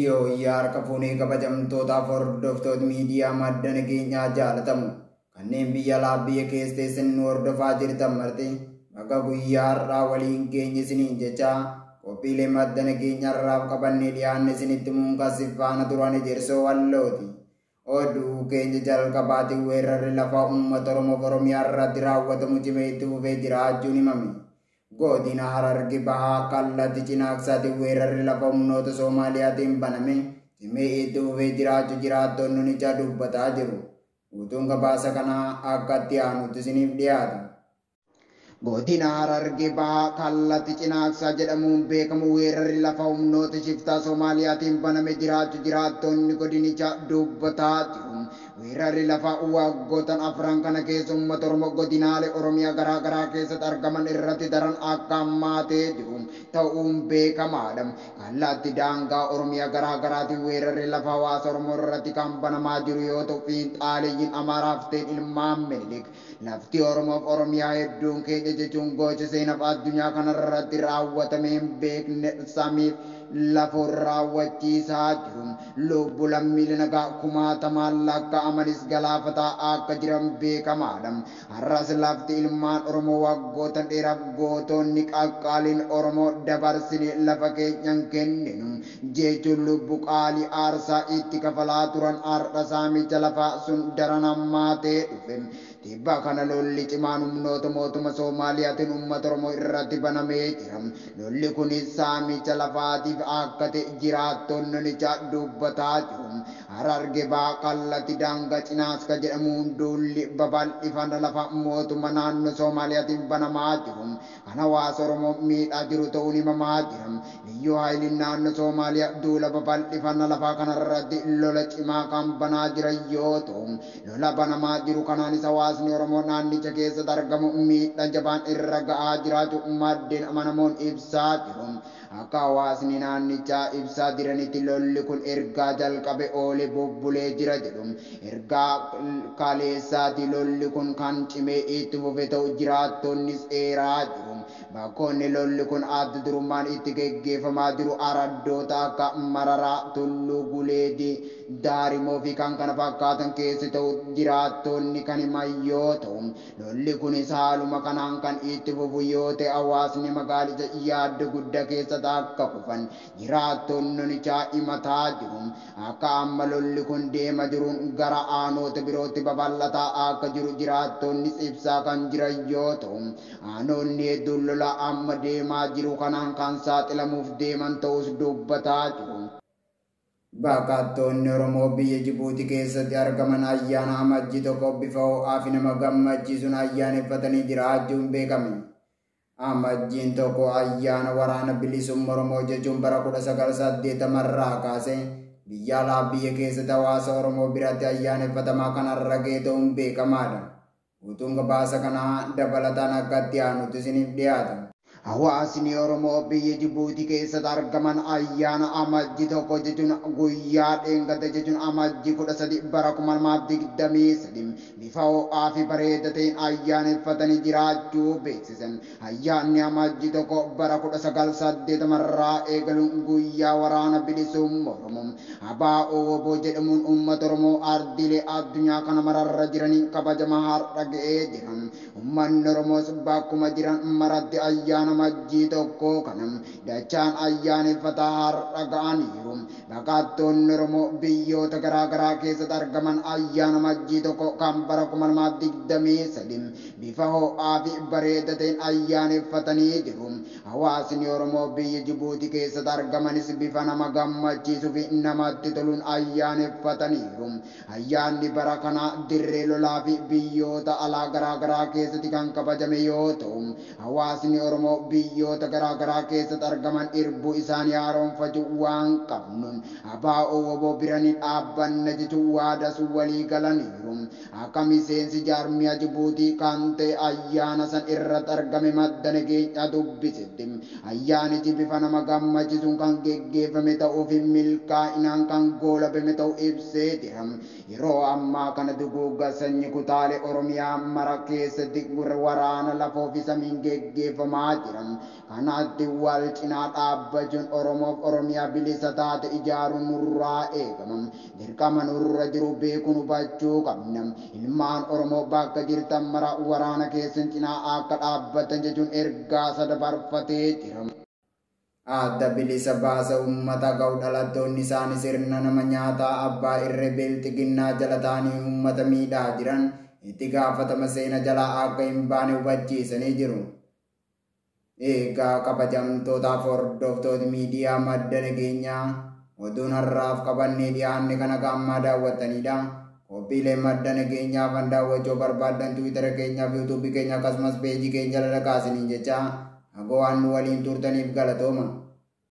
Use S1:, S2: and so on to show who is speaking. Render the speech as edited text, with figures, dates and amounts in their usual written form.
S1: Yoo harka fuunee kabajamtootaaf hordoftoota miidiyaa madda nageenyaa jaalatamu kanneen biyya alaa biyya keessa teessan nu hordofaa jirtan marti bakka guyyaa har'aa waliin keenya isiniin jechaa qophiilee madda nageenyaa irraaf qabannee dhiyaanne isinitti muunkaasiif faana turan ejersoo wallooti. Oduu keenya jalqabaatiin weerarri lafaa uummata Oromiyaa irratti raawwatamu cimee itti fufee jiraachuun himame. Godina Hararge Bahaa Kallattii Cinaaksaatiin weerarri lafa humnoota Soomaaliyaatiin baname cimee itti fufee jiraachuu jiraattonni dubbataa jiru. Guutuun gabaasa kanaa akka itti aanutti isiniif dhiyaata. Godina Hararge Bahaa Kallattii Cinaaksaa jedhamuun beekamu weerarri lafa humnoota shiftaa Soomaaliyaatiin baname jiraachuu jiraattonni godinichaa dubbataa jiru. Weerarri lafa waggoottan afran kana keessa uummata Oromoo godinaalee Oromiyaa garaa keessatti argaman irratti daran akka hammaatee jiru ta'uun beekamaadha. Kallattii daangaa Oromiyaa garaatiin weerarri lafa hawaasa Oromoo irratti kan banamaa jiru yoo ta'u, xiinxaaleeyyiin Amaaraaf ta'e ilmaan Minilik lafti Oromoof Oromiyaa hedduun keenya jechuun gocha seenaaf addunyaa kanarratti raawwatamee hin beekne samiif lafa raawwachiisaa jiru. Lubbu lammiilee nagaa kumaatamaan lakkaa'amanis galaafataa akka jiran beekamaadha. Har'as lafti ilmaan Oromoo waggoottan dheeraaf gootonni qaqqaaliin Oromoo dabarsinee lafa keenyan kenninu jechuun lubbu qaalii aarsaa itti kafalaa turan har'a saamicha lafaa sun daran hammaatee dhufe. Tibba kana lolli cimaan humnoota mootummaa Soomaaliyaatiin uummata Oromoo irratti banamee jira. Lolli kunis saamicha lafaatiif akka ta'e jiraattonni dubbataa jiru. Hararge Bahaa Kallattii daangaa Cinaakskaa jedhamuun duulli babal'ifama lafa mootummaa naannoo Soomaaliyaatiin banamaa jiru. Kan hawaasa Oromoo miidhaa jiru ta'uun himamaa jira. Liyyuu haayiliin naannoo Soomaaliyaa duula babal'ifama lafaa kanarratti lola cimaa kan banaa jiran yoo ta'u, lola banamaa jiru kanaanis hawaasni Oromoo naannicha keessatti argamu miidhaa jabaan irra ga'aa jiraatu maddeen amanamoon ibsaa jiru. Akka hawaasni naannichaa ibsaa jiranitti lolli kun ergaa jalqabe oolee bubbulee jira jedhu. Ergaa kaleessaati lolli kun kan cimee itti fufe ta'u jiraattonnis eeraa jiru. Bakkoonni lolli kun adda durummaan itti geggeeffamaa jiru araddoota akka Mararaa, Tulluu Guleedii, Daarimoo fi kan kana fakkaatan keessa ta'u jiraattonni kan himan yoo ta'u, lolli kunis haaluma kanaan kan itti fufu yoo ta'e hawaasni magaalicha yaadda guddaa keessatti akka kufan jiraattonni himataa jiru. Akka amma lolli kun deema jiruun gara aanoota birootti babal'ataa akka jiru jiraattonnis ibsaa kan jiran yoo ta'u, aanoonni hedduun lola amma deemaa jiru kanaan kan saaxilamuuf deeman ta'us dubbataa jiru. Baqattoonni Oromoo biyya Jibuutii keessatti argaman ayyaana amajjii tokko bifa ho'aa fi nama gammachiisuun ayyaaneffatanii jiraachuun beekame. Amajjiin tokko ayyaana waraana bilisummaa Oromoo jechuun bara 1980 irraa kaasee biyya alaa biyya keessatti hawaasa Oromoo biratti ayyaaneffatamaa kanarra ga'e ta'uun beekamaadha. Guutuun gabaasa kanaa dabalataan akka itti aanutti isiniif dhiyaata. Hawaasni Oromoo biyya Jibuutii keessatti argaman ayyaana amajjii tokko jechuun guyyaa dheengata jechuun amajjii 13 bara 2023 bifa ho'aa fi bareedaa ta'een ayyaaneffatanii jiraachuu beeksisan. Ayyaanni amajjii tokko bara 1980 irraa eegaluun guyyaa waraana bilisummaa Oromoo ABO jedhamuun uummata Oromoo ardiilee addunyaa kana mararra jiraniin kabajamaa har'a ga'ee jira. Uummanni Oromoos bakkuma jiran maratti ayyaana amajjii tokko kanam dachaan ayyaaneffataa har'a ga'aniiru. Baqattoonni Oromoo biyyoota garaa keessatti argaman ayyaana amajjii tokko kan bara 2023 bifa ho'aa fi bareedaa ta'een ayyaaneffatanii jiru. Hawaasni Oromoo biyya Jibuutii keessatti argamanis bifa nama gammachiisuu fi namatti toluun ayyaaneffataniiru. Ayyaanni bara kana dirree lolaa fi biyyoota alaa garaa keessatti kan kabajame yoo ta'u, hawaasni Oromoo biyyoota garaa keessatti argaman irbuu isaanii haaromfachuu waan qabnuun ABO biranii dhaabbanna jechuun waadas walii galaniiru. Akka miseensi jaarmiyaa Jibuutii kan ta'e ayyaana san irratti argame madda nageenyaa dubbisetti. Ayyaanichi bifa nama gammachiisuun kan geggeeffame ta'uu fi milkaa'inaan kan goolabame ta'uu ibsee jira. Yeroo ammaa kana duguugga sanyii kutaalee Oromiyaa mara keessatti waraana lafoo fi samiin geggeeffamaa jira. jiran. Kanatti wal cinaa dhaabbachuun Oromoof Oromiyaa bilisa taate ijaaruun nurraa eegama. Dirqama nurra jiru beekuun hubachuu qabna. Ilmaan Oromoo bakka jirtan mara waraana keessan cinaa akka dhaabbatan jechuun ergaa sadabarfatee jira. Adda bilisa baasa uummata ga'u dhalattoonni isaanii sirna nama nyaataa abbaa irree bilxiginnaa jala ta'anii uummata miidhaa jiran itti gaafatama seena jalaa akka hin baane hubachiisanii jiru. Eegaa kabajamtootaaf hordoftoota miidiyaa madda nageenyaa oduun har'aaf qabannee dhiyaanne kana gammaa daawwattanidha. Qophiilee madda nageenyaa kan daawwachuu barbaadan Tiwiitara keenyaaf yuutuubii keenya akkasumas peejii keenya jala kaasanii jecha. Agoo waan nu waliin turtaniif galatooma.